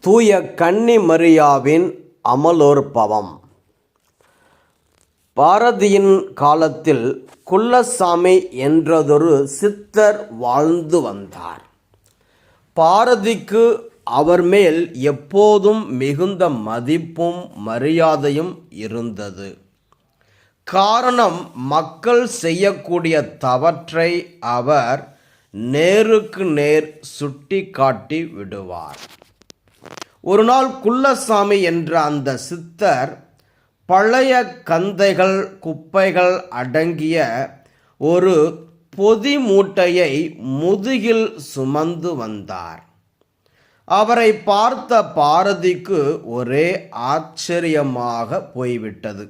தூய கன்னி மரியாவின் அமலோற்பவம். பாரதியின் காலத்தில் குள்ளசாமி என்றதொரு சித்தர் வாழ்ந்து வந்தார். பாரதிக்கு அவர் மேல் எப்போதும் மிகுந்த மதிப்பும் மரியாதையும் இருந்தது. காரணம், மக்கள் செய்யக்கூடிய தவற்றை அவர் நேருக்கு நேர் சுட்டி காட்டி விடுவார். ஒரு நாள் குள்ளசாமி என்ற அந்த சித்தர் பழைய கந்தைகள் குப்பைகள் அடங்கிய ஒரு பொதி மூட்டையை முதுகில் சுமந்து வந்தார். அவரை பார்த்த பாரதிக்கு ஒரே ஆச்சரியமாக போய்விட்டது.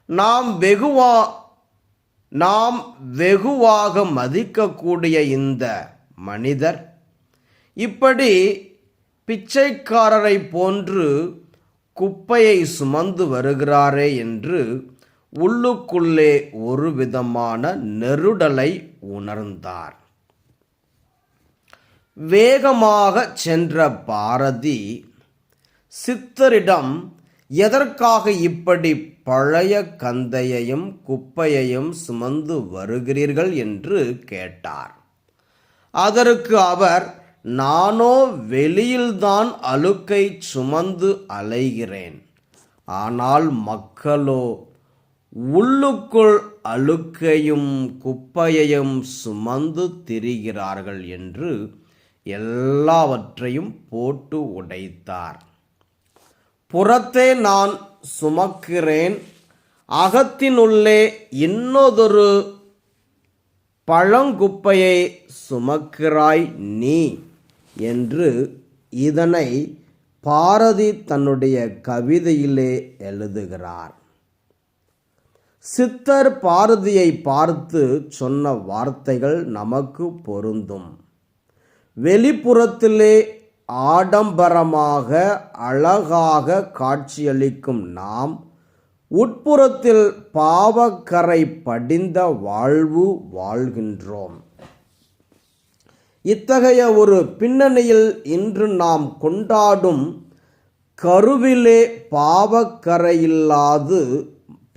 நாம் வெகுவாக மதிக்கக்கூடிய இந்த மனிதர் இப்படி பிச்சைக்காரரை போன்று குப்பையை சுமந்து வருகிறாரே என்று உள்ளுக்குள்ளே ஒரு விதமான நெருடலை உணர்ந்தார். வேகமாக சென்ற பாரதி சித்தரிடம் எதற்காக இப்படி பழைய கந்தையையும் குப்பையையும் சுமந்து வருகிறீர்கள் என்று கேட்டார். அதற்கு அவர், நானோ வெளியில்தான் அழுக்கை சுமந்து அலைகிறேன், ஆனால் மக்களோ உள்ளுக்குள் அழுக்கையும் குப்பையையும் சுமந்து திரிகிறார்கள் என்று எல்லாவற்றையும் போட்டு உடைத்தார். புறத்தே நான் சுமக்கிறேன், அகத்தினுள்ளே இன்னொரு பழங்குப்பையை சுமக்கிறாய் நீ என்று இதனை பாரதி தன்னுடைய கவிதையிலே எழுதுகிறார். சித்தர் பாரதியை பார்த்து சொன்ன வார்த்தைகள் நமக்கு பொருந்தும். வெளிப்புறத்திலே ஆடம்பரமாக அழகாக காட்சியளிக்கும் நாம் உட்புறத்தில் பாவக்கரை படிந்த வாழ்வு வாழ்கின்றோம். இத்தகைய ஒரு பின்னணியில் இன்று நாம் கொண்டாடும் கருவிலே பாவக்கரையில்லாது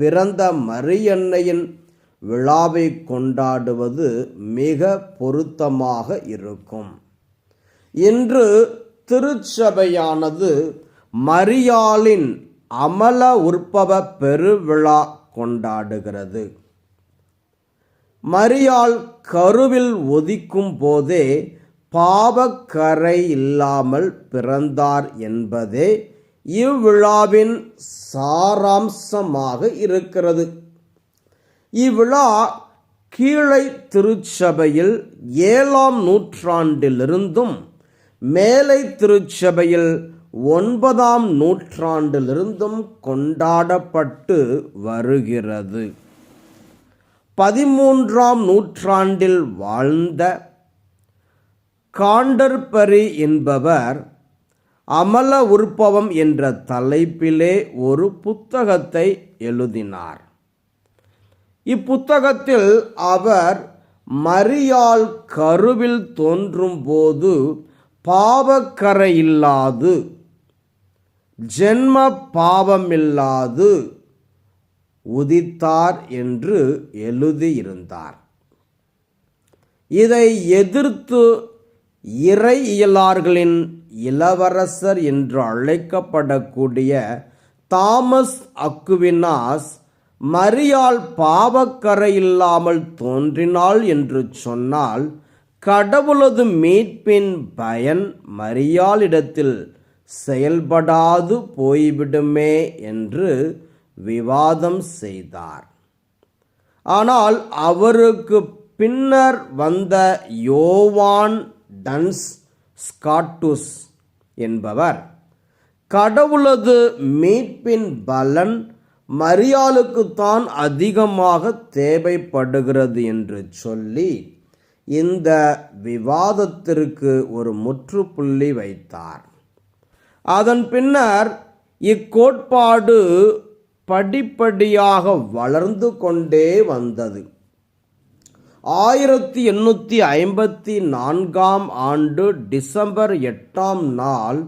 பிறந்த மரியன்னையின் விழாவை கொண்டாடுவது மிக பொருத்தமாக இருக்கும். இன்று திருச்சபையானது மரியாளின் அமல உற்பவ பெருவிழா கொண்டாடுகிறது. மரியாள் கருவில் உதிக்கும் போதே பாவக்கரை இல்லாமல் பிறந்தார் என்பதே இவ்விழாவின் சாராம்சமாக இருக்கிறது. இவ்விழா கீழை திருச்சபையில் 7ஆம் நூற்றாண்டிலிருந்தும் மேலை திருச்சபையில் 9ஆம் நூற்றாண்டிலிருந்தும் கொண்டாடப்பட்டு வருகிறது. 13ஆம் நூற்றாண்டில் வாழ்ந்த காண்டர்பரி என்பவர் அமல உற்பவம் என்ற தலைப்பிலே ஒரு புத்தகத்தை எழுதினார். இப்புத்தகத்தில் அவர் மரியாள் கருவில் தோன்றும்போது பாவக்கரையில்லாது ஜென்ம பாவமில்லாது உதித்தார் என்று எழுதியிருந்தார். இதை எதிர்த்து இறையியலாளர்களின் இளவரசர் என்று அழைக்கப்படக்கூடிய தாமஸ் அக்குவினாஸ் மரியாள் பாவக்கரை இல்லாமல் தோன்றினாள் என்று சொன்னால் கடவுளது மீட்பின் பயன் மரியாளிடத்தில் செயல்படாது போய்விடுமே என்று விவாதம் செய்தார். ஆனால் அவருக்கு பின்னர் வந்த யோவான் டன்ஸ் ஸ்காட்டுஸ் என்பவர் கடவுளது மீட்பின் பலன் மரியாளுக்குத்தான் அதிகமாக தேவைப்படுகிறது என்று சொல்லி இந்த விவாதத்திற்கு ஒரு முற்றுப்புள்ளி வைத்தார். அதன் பின்னர் இக்கோட்பாடு படிப்படியாக வளர்ந்து கொண்டே வந்தது. 1854 டிசம்பர் 8ஆம் நாள்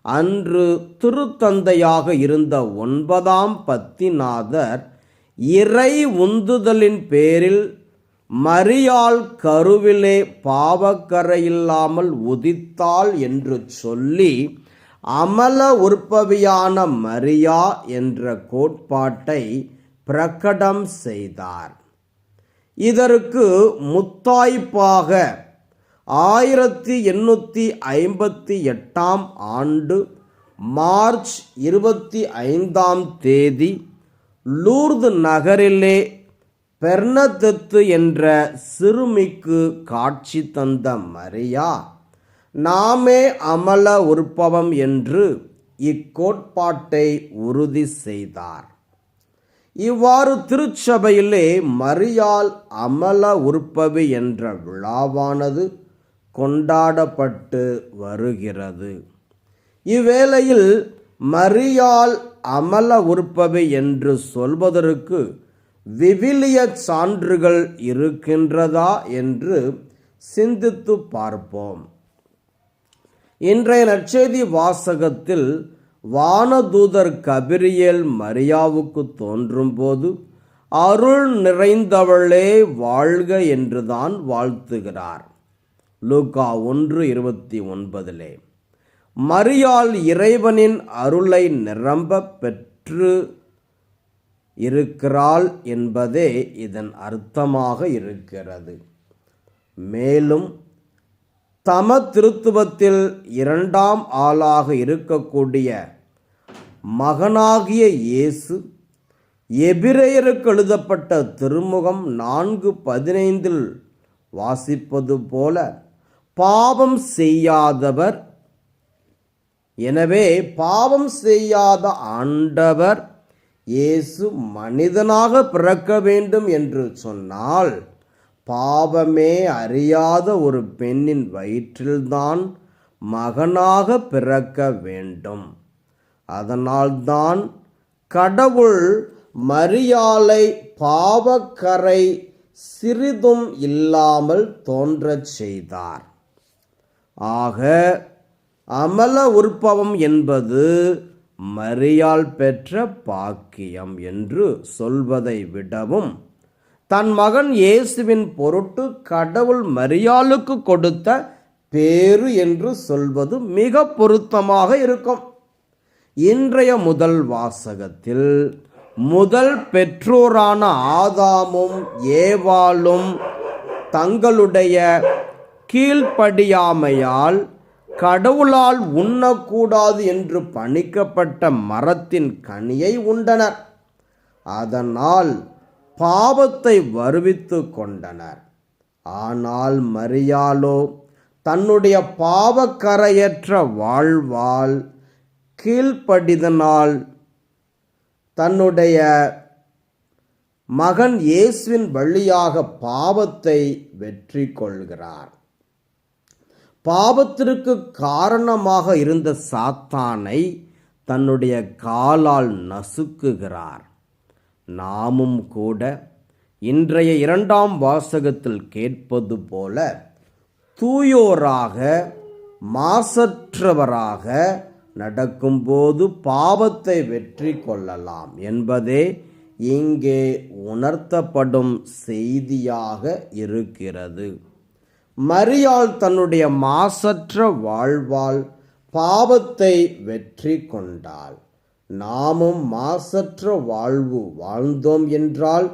அன்று திருத்தந்தையாக இருந்த 9ஆம் பத்திநாதர் இறை உந்துதலின் பேரில் மரியாள் கருவிலே பாவக்கரையில்லாமல் உதித்தாள் என்று சொல்லி அமல உற்பவியான மரியா என்ற கோட்பாட்டை பிரகடம் செய்தார். இதற்கு முத்தாய்ப்பாக 1858ஆம் ஆண்டு மார்ச் 25ஆம் தேதி லூர்து நகரிலே பெர்னதெத்து என்ற சிறுமிக்கு காட்சி தந்த மரியா நாமே அமல உற்பவம் என்று இக்கோட்பாட்டை உறுதி செய்தார். இவ்வாறு திருச்சபையிலே மரியாள் அமல உற்பவி என்ற விழாவானது கொண்டாடப்பட்டு வருகிறது. இவ்வேளையில் மரியாள் அமல உற்பவி என்று சொல்வதற்கு விவிலிய சான்றுகள் இருக்கின்றதா என்று சிந்தித்து பார்ப்போம். இன்றைய நற்செய்தி வாசகத்தில் வானதூதர் கபிரியேல் மரியாவுக்கு தோன்றும்போது அருள் நிறைந்தவளே வாழ்க என்றுதான் வாழ்த்துகிறார். லூக்கா 1:29 மரியாள் இறைவனின் அருளை நிரம்ப பெற்று இருக்கிறாள் என்பதே இதன் அர்த்தமாக இருக்கிறது. மேலும் தம திருத்துவத்தில் 2ஆம் ஆளாக இருக்கக்கூடிய மகனாகிய இயேசு எபிரேயருக்கு எழுதப்பட்ட திருமுகம் 4:15 வாசிப்பது போல பாவம் செய்யாதவர், எனவே பாவம் செய்யாத ஆண்டவர் இயேசு மனிதனாக பிறக்க வேண்டும் என்று சொன்னால் பாவமே அறியாத ஒரு பெண்ணின் வயிற்றில்தான் மகனாக பிறக்க வேண்டும். அதனால்தான் கடவுள் மரியாளை பாவக்கரை சிறிதும் இல்லாமல் தோன்றச் செய்தார். ஆக அமல உற்பவம் என்பது மரியாள் பெற்ற பாக்கியம் என்று சொல்வதை விடவும் தன் மகன் இயேசுவின் பொருட்டு கடவுள் மரியாளுக்கு கொடுத்த பேறு என்று சொல்வது மிக பொருத்தமாக இருக்கும். இன்றைய முதல் வாசகத்தில் முதல் பெற்றோரான ஆதாமும் ஏவாளும் தங்களுடைய கீழ்ப்படியாமையால் கடவுளால் உண்ணக்கூடாது என்று பணிக்கப்பட்ட மரத்தின் கனியை உண்டனர். அதனால் பாவத்தை வருவித்து கொண்டனர். ஆனால் மரியாளோ தன்னுடைய பாவக்கரையற்ற வாழ்வால் கீழ்ப்படிதனால் தன்னுடைய மகன் இயேசுவின் வழியாக பாவத்தை வெற்றி கொள்கிறார். பாவத்திற்கு காரணமாக இருந்த சாத்தானை தன்னுடைய காலால் நசுக்குகிறார். நாமும் கூட இன்றைய 2ஆம் வாசகத்தில் கேட்பது போல தூயோராக மாசற்றவராக நடக்கும்போது பாவத்தை வெற்றி கொள்ளலாம் என்பதே இங்கே உணர்த்தப்படும் செய்தியாக இருக்கிறது. மரியாள் தன்னுடைய மாசற்ற வாழ்வால் பாவத்தை வெற்றி கொண்டாள். நாமும் மாசற்ற வாழ்வு வாழ்ந்தோம் என்றால்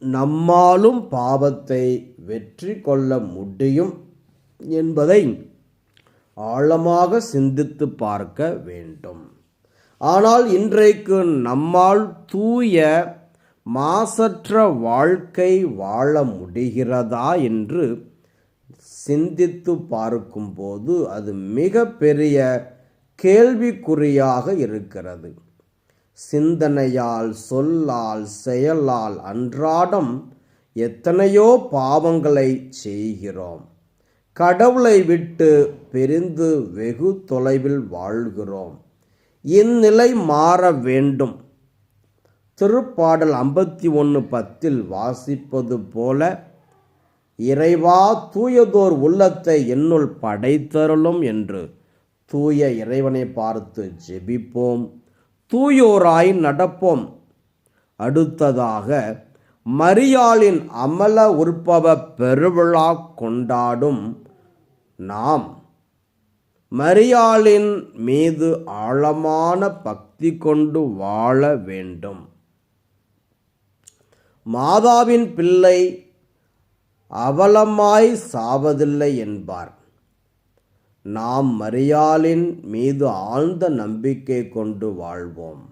நம்மாலும் பாவத்தை வெற்றி கொள்ள முடியும் என்பதை ஆழமாக சிந்தித்து பார்க்க வேண்டும். ஆனால் இன்றைக்கு நம்மால் தூய மாசற்ற வாழ்க்கை வாழ முடிகிறதா என்று சிந்தித்து பார்க்கும்போது அது மிக பெரிய கேள்விக்குறியாக இருக்கிறது. சிந்தனையால், சொல்லால், செயலால் அன்றாடம் எத்தனையோ பாவங்களை செய்கிறோம். கடவுளை விட்டு பிரிந்து வெகு தொலைவில் வாழ்கிறோம். இந்நிலை மாற வேண்டும். திருப்பாடல் 51:10 வாசிப்பது போல, இறைவா தூயதோர் உள்ளத்தை என்னுள் படைத்தருளும் என்று தூய இறைவனை பார்த்து ஜெபிப்போம், தூயோராய் நடப்போம். அடுத்ததாக மரியாளின் அமல உற்பவ பெருவிழா கொண்டாடும் நாம் மரியாளின் மீது ஆழமான பக்தி கொண்டு வாழ வேண்டும். மாதாவின் பிள்ளை அவலமாய் சாவதில்லை என்பார். நாம் மரியாளின் மீது ஆழ்ந்த நம்பிக்கை கொண்டு வாழ்வோம்.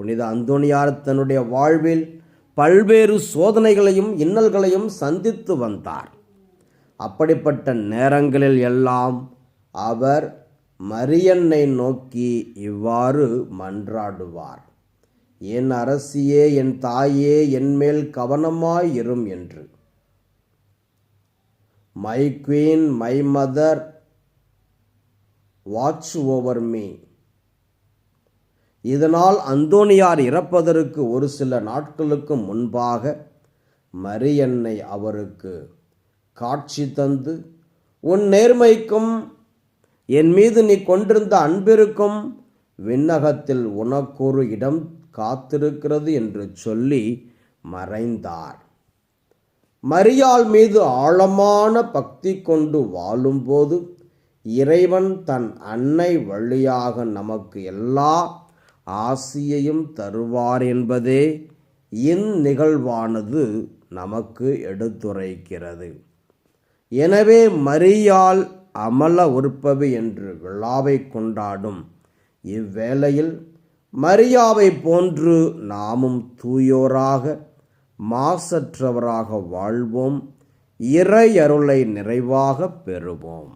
புனித அந்தோனியார் தன்னுடைய வாழ்வில் பல்வேறு சோதனைகளையும் இன்னல்களையும் சந்தித்து வந்தார். அப்படிப்பட்ட நேரங்களில் எல்லாம் அவர் மரியன்னை நோக்கி இவ்வாறு மன்றாடுவார்: என் அரசியே, என் தாயே, என்மேல் கவனமாயிரும் என்று. My queen, my mother, watch over me. இதனால் அந்தோனியார் இறப்பதற்கு ஒரு சில நாட்களுக்கு முன்பாக மரியன்னை அவருக்கு காட்சி தந்து, உன் நேர்மைக்கும் என் மீது நீ கொண்டிருந்த அன்பிற்கும் விண்ணகத்தில் உனக்கொரு இடம் காத்திருக்கிறது என்று சொல்லி மறைந்தார். மரியாள் மீது ஆழமான பக்தி கொண்டு வாழும்போது இறைவன் தன் அன்னை வழியாக நமக்கு எல்லா ஆசியையும் தருவார் என்பதே இந்நிகழ்வானது நமக்கு எடுத்துரைக்கிறது. எனவே மரியாள் அமல உற்பவி என்று விழாவை கொண்டாடும் இவ்வேளையில் மரியாவை போன்று நாமும் தூயோராக மாசற்றவராக வாழ்வோம், இறை அருளை நிறைவாக பெறுவோம்.